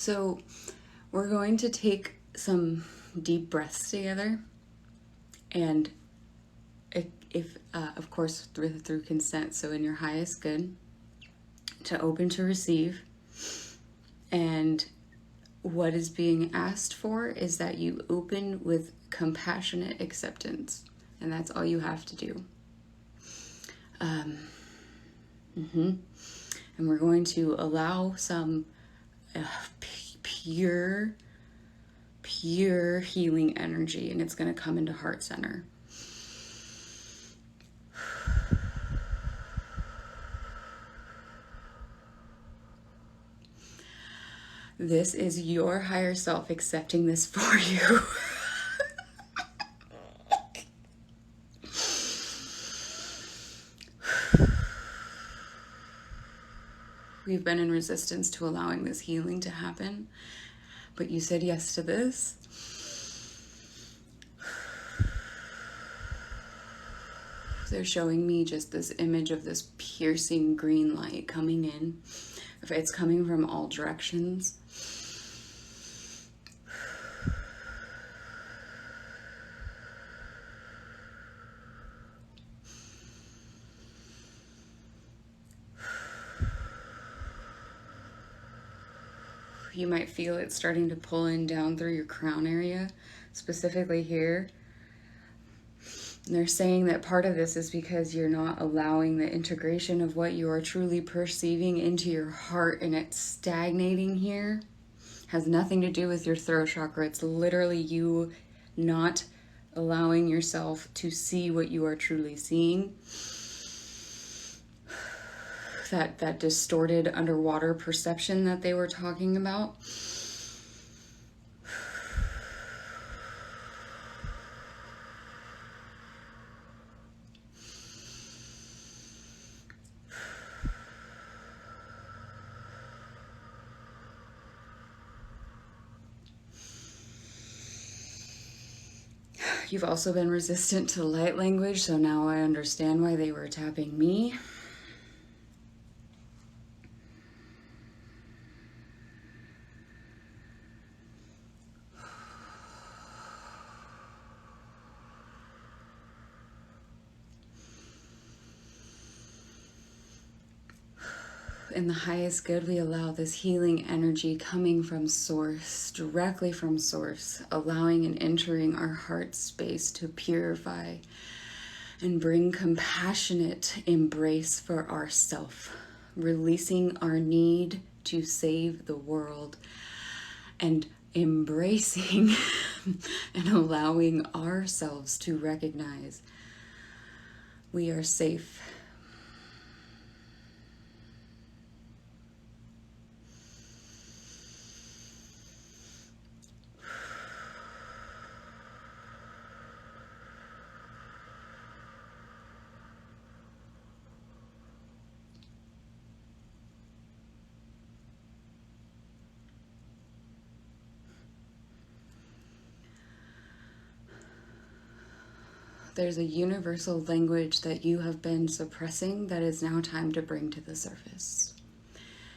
So we're going to take some deep breaths together, and if of course through consent, so in your highest good, to open to receive. And what is being asked for is that you open with compassionate acceptance, and that's all you have to do. And we're going to allow some pure healing energy, and it's going to come into heart center. This is your higher self accepting this for you. We've been in resistance to allowing this healing to happen, but you said yes to this. They're showing me just this image of this piercing green light coming in. It's coming from all directions. You might feel it starting to pull in down through your crown area, specifically here. And they're saying that part of this is because you're not allowing the integration of what you are truly perceiving into your heart, and it's stagnating here. Has nothing to do with your throat chakra. It's literally you not allowing yourself to see what you are truly seeing. That distorted underwater perception that they were talking about. You've also been resistant to light language, so now I understand why they were tapping me. In the highest good, we allow this healing energy coming from source, directly from source, allowing and entering our heart space to purify and bring compassionate embrace for ourself, releasing our need to save the world, and embracing and allowing ourselves to recognize we are safe. There's a universal language that you have been suppressing that is now time to bring to the surface.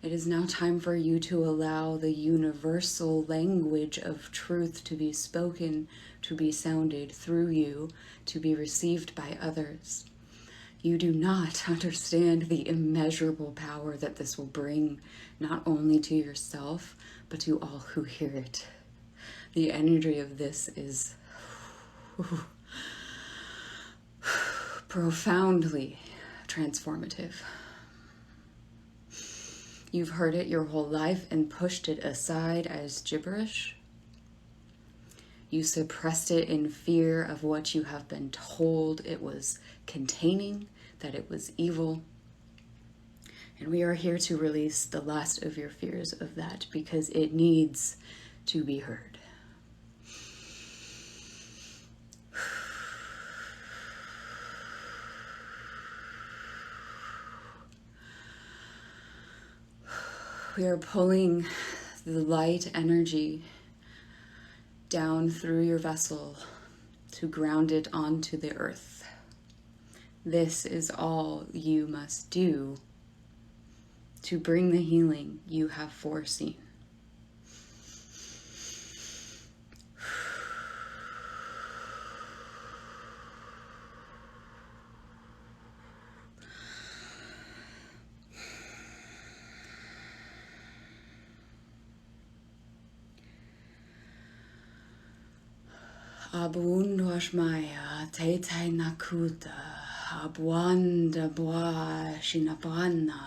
It is now time for you to allow the universal language of truth to be spoken, to be sounded through you, to be received by others. You do not understand the immeasurable power that this will bring, not only to yourself, but to all who hear it. The energy of this is profoundly transformative. You've heard it your whole life and pushed it aside as gibberish. You suppressed it in fear of what you have been told it was containing, that it was evil. And we are here to release the last of your fears of that, because it needs to be heard. We are pulling the light energy down through your vessel to ground it onto the earth. This is all you must do to bring the healing you have foreseen. Abundoshmaya te te nakuta. Abuanda bua shinapana.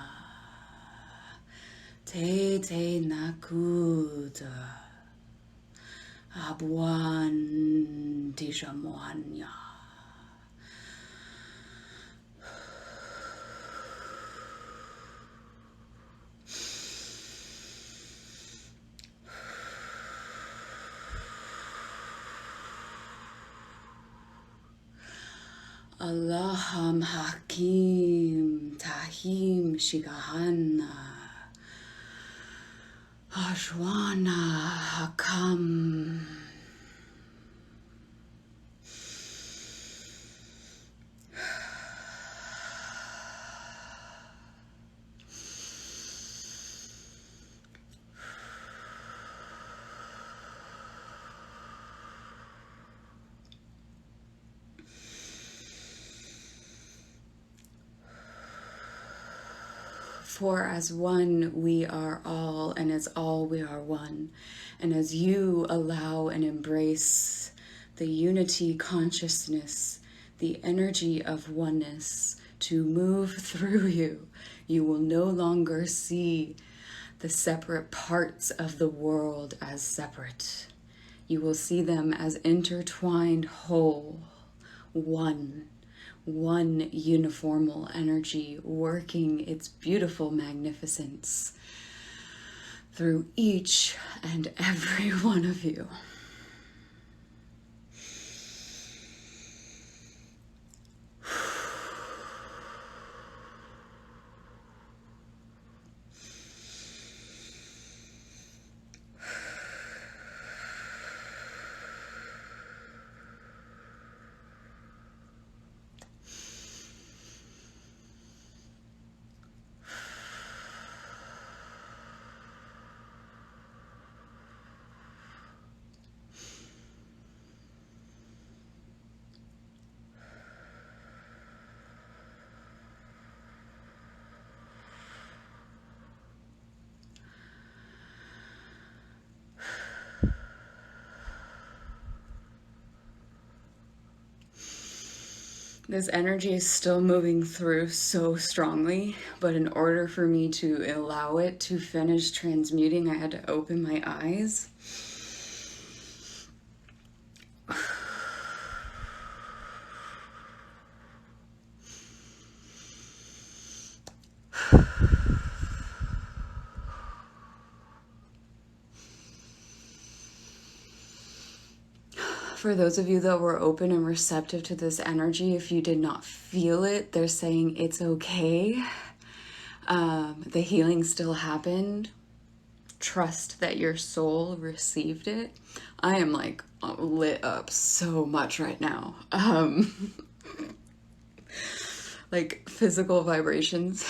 Te te nakuta. Abuan tishamoanya. Allaham Hakim Tahim Shigahana Ashwana Hakam. For as one we are all, and as all we are one. And as you allow and embrace the unity consciousness, the energy of oneness to move through you, you will no longer see the separate parts of the world as separate. You will see them as intertwined whole, one uniformal energy working its beautiful magnificence through each and every one of you. This energy is still moving through so strongly, but in order for me to allow it to finish transmuting, I had to open my eyes. For those of you that were open and receptive to this energy, if you did not feel it, they're saying it's okay. The healing still happened. Trust that your soul received it. I am like lit up so much right now. Like physical vibrations.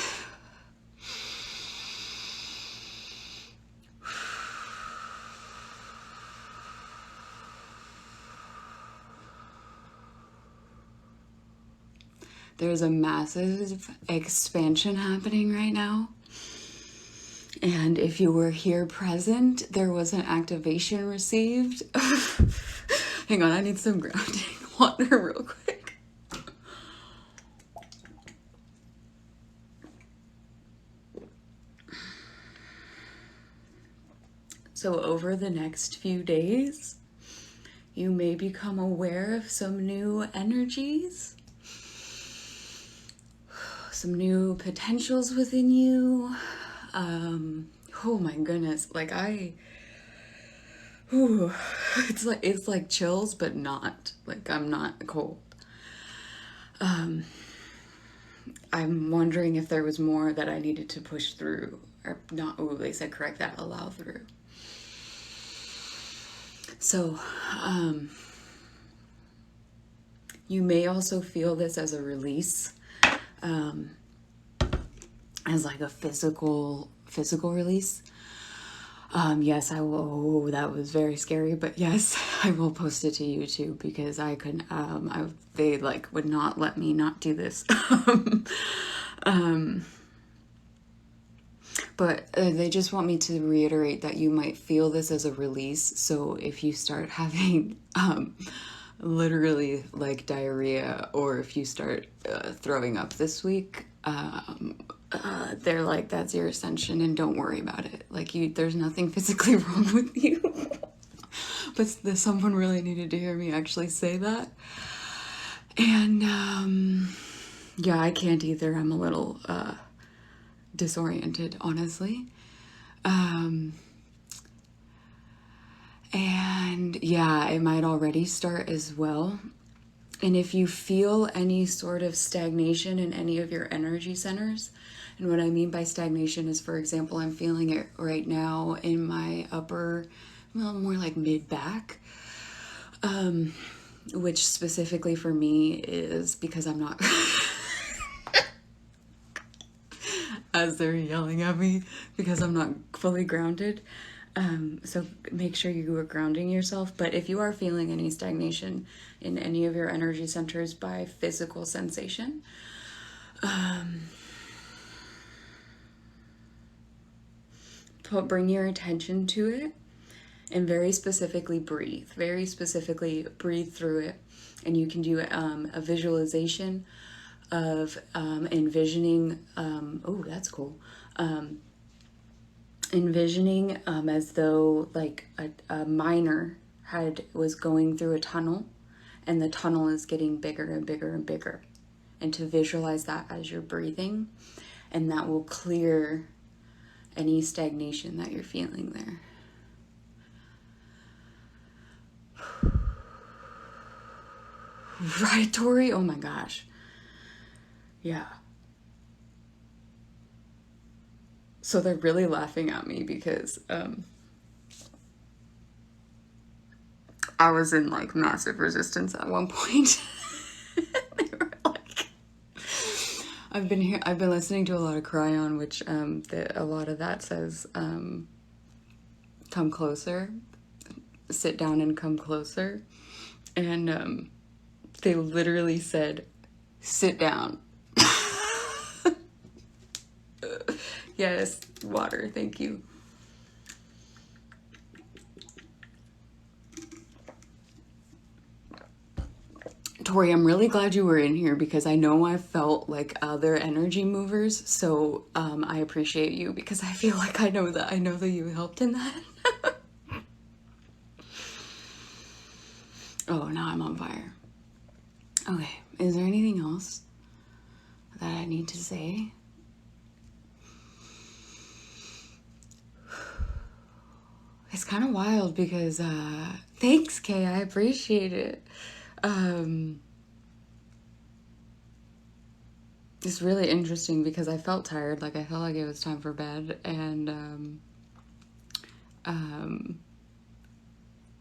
There's a massive expansion happening right now. And if you were here present, there was an activation received. Hang on, I need some grounding water real quick. So over the next few days, you may become aware of some new energies, some new potentials within you. Oh my goodness, like it's like chills, but not like I'm not cold. I'm wondering if there was more that I needed to push through, or not. Oh, they said correct that, allow through. So, you may also feel this as a release, as like a physical release. Yes, I will. Oh, that was very scary, but yes, I will post it to YouTube because I couldn't. They like would not let me not do this. But they just want me to reiterate that you might feel this as a release. So if you start having literally like diarrhea, or if you start throwing up this week, they're like, that's your ascension and don't worry about it. Like, there's nothing physically wrong with you. But someone really needed to hear me actually say that. And yeah, I can't either. I'm a little disoriented, honestly. And yeah, it might already start as well. And if you feel any sort of stagnation in any of your energy centers, and what I mean by stagnation is, for example, I'm feeling it right now in my upper, well, more like mid back, which specifically for me is because I'm not, as they're yelling at me, because I'm not fully grounded. So make sure you are grounding yourself. But if you are feeling any stagnation in any of your energy centers by physical sensation, bring your attention to it and very specifically breathe. Very specifically breathe through it. And you can do a visualization of envisioning, oh, that's cool. Envisioning as though like a miner was going through a tunnel, and the tunnel is getting bigger and bigger and bigger, and to visualize that as you're breathing, and that will clear any stagnation that you're feeling there. Right, Tori? Oh my gosh. Yeah. So they're really laughing at me because I was in like massive resistance at one point. They were like, I've been listening to a lot of Cryon, which a lot of that says come closer, sit down and come closer, and they literally said sit down. Yes, water, thank you. Tori, I'm really glad you were in here because I know I felt like other energy movers, so I appreciate you because I feel like I know that you helped in that. Oh, now I'm on fire. Okay, is there anything else that I need to say? It's kind of wild because, thanks, Kay, I appreciate it. It's really interesting because I felt tired, like I felt like it was time for bed, and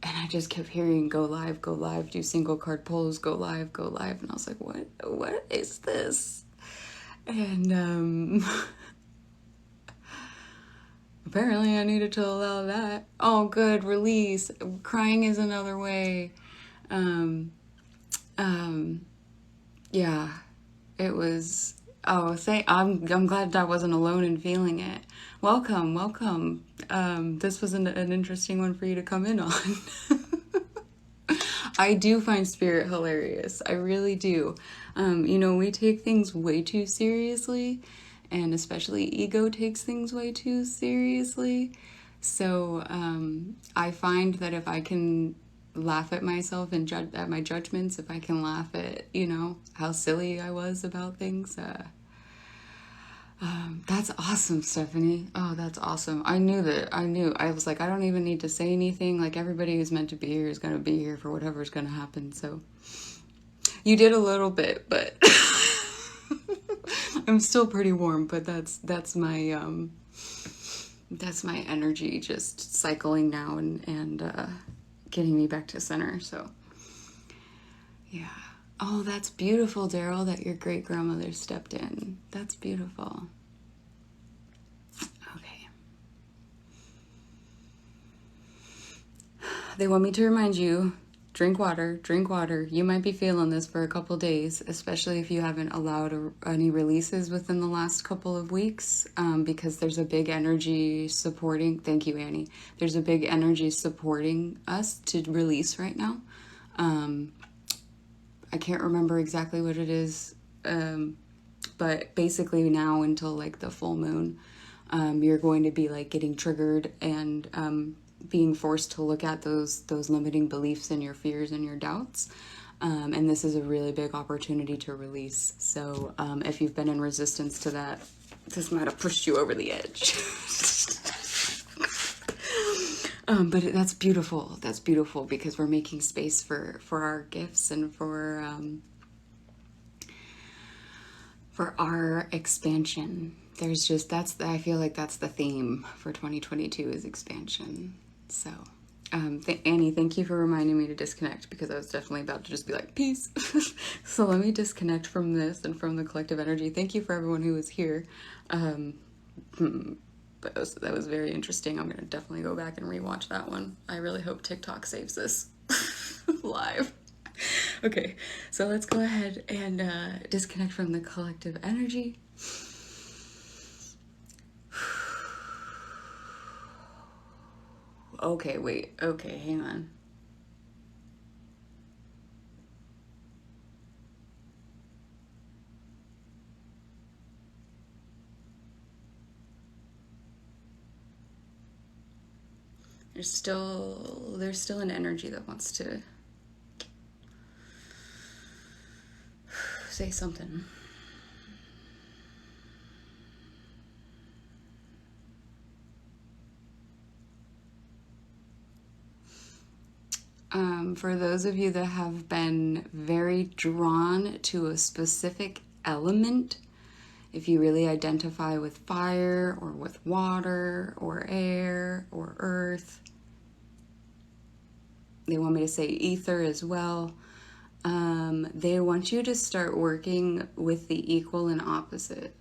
I just kept hearing go live, do single card pulls, go live, and I was like, what is this? And apparently I needed to allow that. Oh, good, release. Crying is another way. Yeah, it was. Oh, I'm glad I wasn't alone in feeling it. Welcome. This was an interesting one for you to come in on. I do find spirit hilarious. I really do. We take things way too seriously, and especially ego takes things way too seriously. So I find that if I can laugh at myself and at my judgments, if I can laugh at, how silly I was about things, that's awesome, Stephanie. Oh, that's awesome. I was like, I don't even need to say anything. Like, everybody who's meant to be here is going to be here for whatever's going to happen. So you did a little bit, but I'm still pretty warm, but that's my energy just cycling now and getting me back to center. So yeah. Oh, that's beautiful, Daryl, that your great grandmother stepped in. That's beautiful. Okay. They want me to remind you, drink water. You might be feeling this for a couple days, especially if you haven't allowed any releases within the last couple of weeks, because there's a big energy supporting, thank you, Annie. There's a big energy supporting us to release right now. I can't remember exactly what it is, but basically now until like the full moon, you're going to be like getting triggered and being forced to look at those limiting beliefs and your fears and your doubts. And this is a really big opportunity to release. So if you've been in resistance to that, this might have pushed you over the edge. But that's beautiful. That's beautiful because we're making space for our gifts and for our expansion. There's just, I feel like that's the theme for 2022 is expansion. So, Annie, thank you for reminding me to disconnect because I was definitely about to just be like, peace. So let me disconnect from this and from the collective energy. Thank you for everyone who was here. But that was very interesting. I'm going to definitely go back and rewatch that one. I really hope TikTok saves this live. Okay, so let's go ahead and disconnect from the collective energy. Okay, wait. Okay, hang on. There's still an energy that wants to say something. For those of you that have been very drawn to a specific element, if you really identify with fire or with water or air or earth, they want me to say ether as well. They want you to start working with the equal and opposite.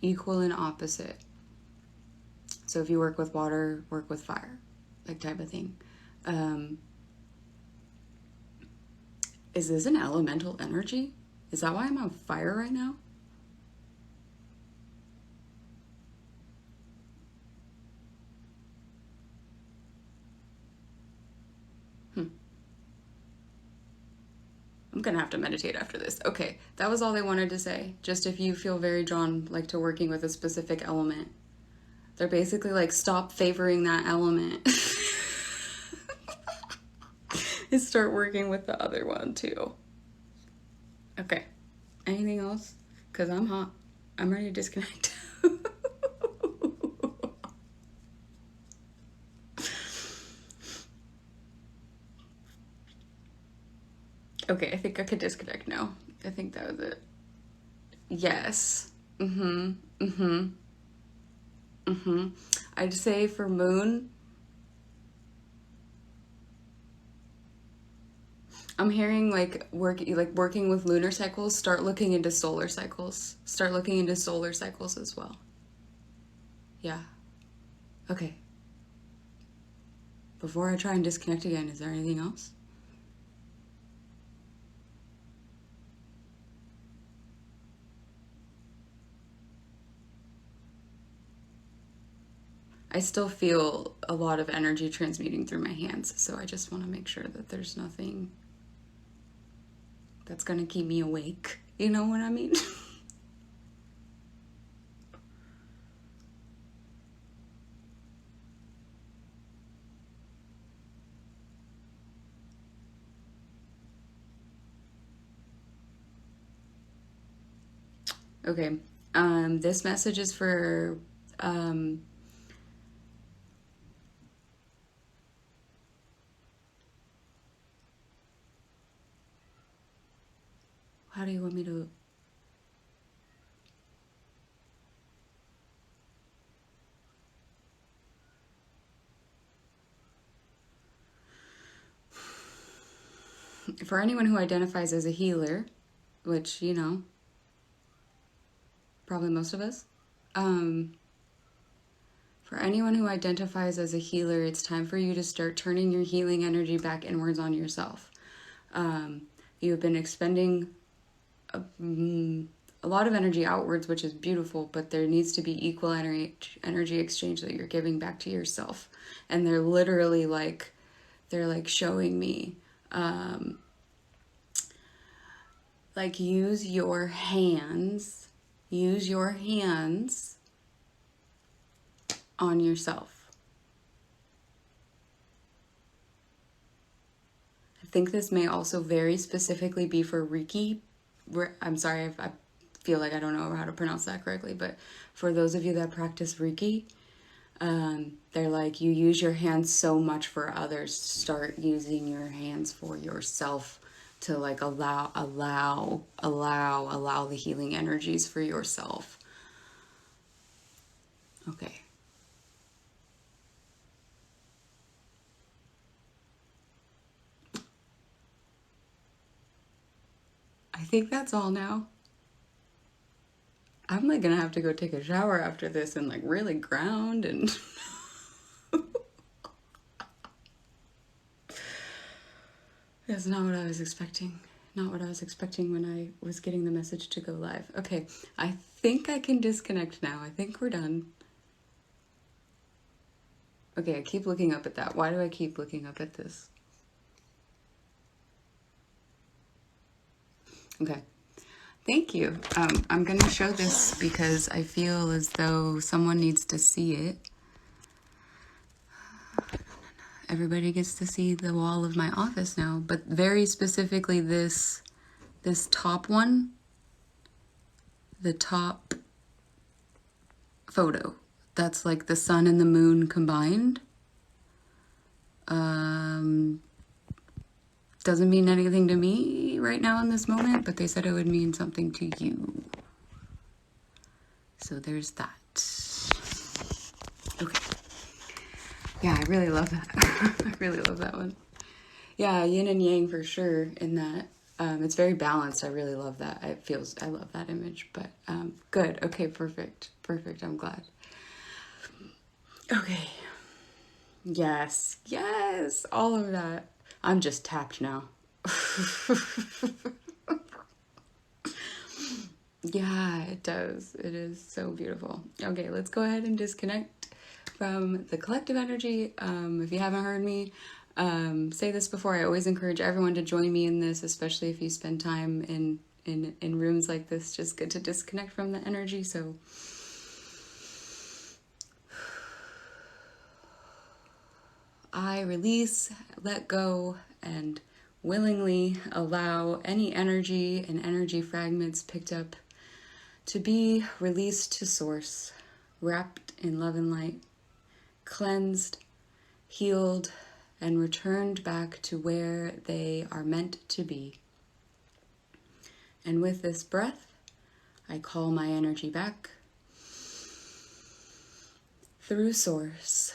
Equal and opposite. So if you work with water, work with fire, like type of thing. Is this an elemental energy? Is that why I'm on fire right now? I'm gonna have to meditate after this. Okay, that was all they wanted to say. Just if you feel very drawn like to working with a specific element. They're basically like, stop favoring that element. And start working with the other one too. Okay. Anything else? Because I'm hot. I'm ready to disconnect. Okay, I think I could disconnect now. I think that was it. Yes. I'd say for moon, I'm hearing like working with lunar cycles, start looking into solar cycles. Start looking into solar cycles as well. Yeah. Okay. Before I try and disconnect again, is there anything else? I still feel a lot of energy transmuting through my hands, so I just want to make sure that there's nothing that's gonna keep me awake. You know what I mean? Okay. This message is for how do you want me to? For anyone who identifies as a healer, which, you know, probably most of us, for anyone who identifies as a healer, it's time for you to start turning your healing energy back inwards on yourself. You have been expending a lot of energy outwards, which is beautiful, but there needs to be equal energy exchange that you're giving back to yourself. And they're literally like, they're like showing me Like use your hands on yourself. I think this may also very specifically be for Reiki. I'm sorry if I feel like I don't know how to pronounce that correctly, but for those of you that practice Reiki, they're like, you use your hands so much for others, start using your hands for yourself to like allow the healing energies for yourself. Okay. I think that's all now. I'm like gonna have to go take a shower after this and like really ground and that's not what I was expecting. Not what I was expecting when I was getting the message to go live. Okay, I think I can disconnect now. I think we're done. Okay, I keep looking up at that. Why do I keep looking up at this? Okay. Thank you. I'm going to show this because I feel as though someone needs to see it. Everybody gets to see the wall of my office now, but very specifically this top one, the top photo. That's like the sun and the moon combined. Doesn't mean anything to me right now in this moment, but they said it would mean something to you. So there's that. Okay. Yeah, I really love that. I really love that one. Yeah, yin and yang for sure in that. It's very balanced. I really love that. I love that image, but good. Okay, perfect. Perfect. I'm glad. Okay. Yes. Yes. All of that. I'm just tapped now. Yeah, it does. It is so beautiful. Okay, let's go ahead and disconnect from the collective energy. If you haven't heard me say this before, I always encourage everyone to join me in this, especially if you spend time in rooms like this. Just good to disconnect from the energy. So I release, let go, and willingly allow any energy and energy fragments picked up to be released to source, wrapped in love and light, cleansed, healed, and returned back to where they are meant to be. And with this breath, I call my energy back through source,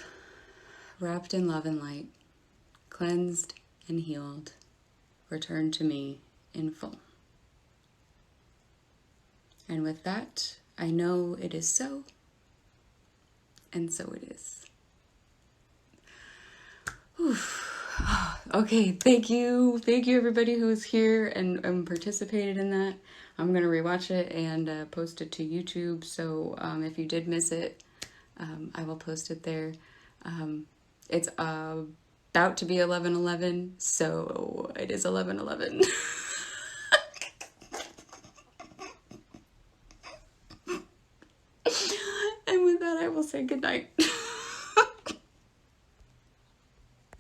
wrapped in love and light, cleansed and healed, returned to me in full. And with that, I know it is so, and so it is. Whew. Okay, thank you. Thank you everybody who was here and participated in that. I'm going to rewatch it and post it to YouTube. So if you did miss it, I will post it there. It's about to be 11:11, so it is 11:11. And with that, I will say goodnight.